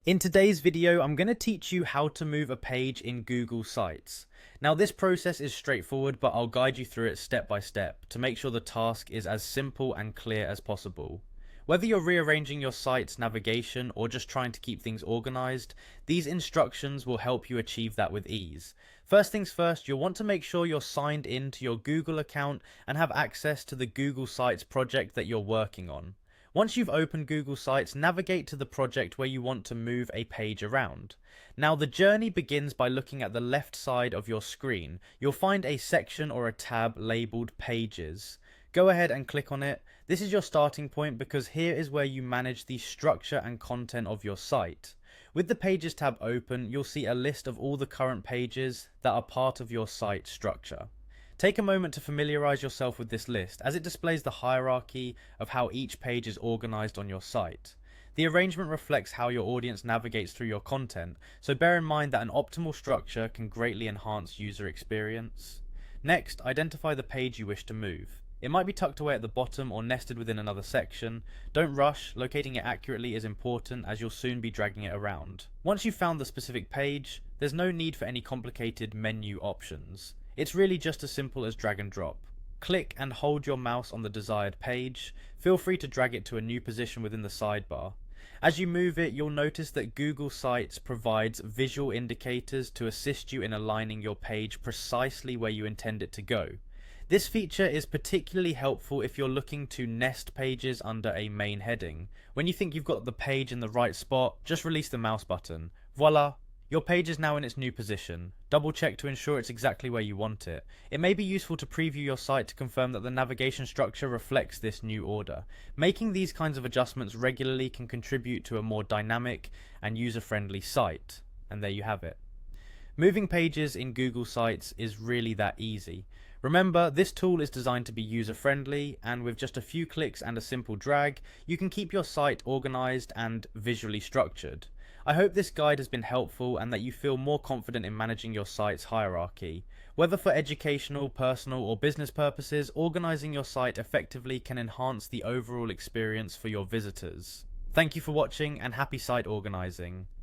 In today's video, I'm going to teach you how to move a page in Google Sites. Now, this process is straightforward, but I'll guide you through it step by step to make sure the task is as simple and clear as possible. Whether you're rearranging your site's navigation or just trying to keep things organized, these instructions will help you achieve that with ease. First things first, you'll want to make sure you're signed in to your Google account and have access to the Google Sites project that you're working on. Once you've opened Google Sites, navigate to the project where you want to move a page around. Now, the journey begins by looking at the left side of your screen. You'll find a section or a tab labeled Pages. Go ahead and click on it. This is your starting point because here is where you manage the structure and content of your site. With the Pages tab open, you'll see a list of all the current pages that are part of your site structure. Take a moment to familiarize yourself with this list, as it displays the hierarchy of how each page is organized on your site. The arrangement reflects how your audience navigates through your content, so bear in mind that an optimal structure can greatly enhance user experience. Next, identify the page you wish to move. It might be tucked away at the bottom or nested within another section. Don't rush, locating it accurately is important as you'll soon be dragging it around. Once you've found the specific page, there's no need for any complicated menu options. It's really just as simple as drag and drop. Click and hold your mouse on the desired page. Feel free to drag it to a new position within the sidebar. As you move it, you'll notice that Google Sites provides visual indicators to assist you in aligning your page precisely where you intend it to go. This feature is particularly helpful if you're looking to nest pages under a main heading. When you think you've got the page in the right spot, just release the mouse button. Voila! Your page is now in its new position. Double check to ensure it's exactly where you want it. It may be useful to preview your site to confirm that the navigation structure reflects this new order. Making these kinds of adjustments regularly can contribute to a more dynamic and user-friendly site. And there you have it. Moving pages in Google Sites is really that easy. Remember, this tool is designed to be user-friendly, and with just a few clicks and a simple drag, you can keep your site organized and visually structured. I hope this guide has been helpful and that you feel more confident in managing your site's hierarchy. Whether for educational, personal, or business purposes, organizing your site effectively can enhance the overall experience for your visitors. Thank you for watching and happy site organizing.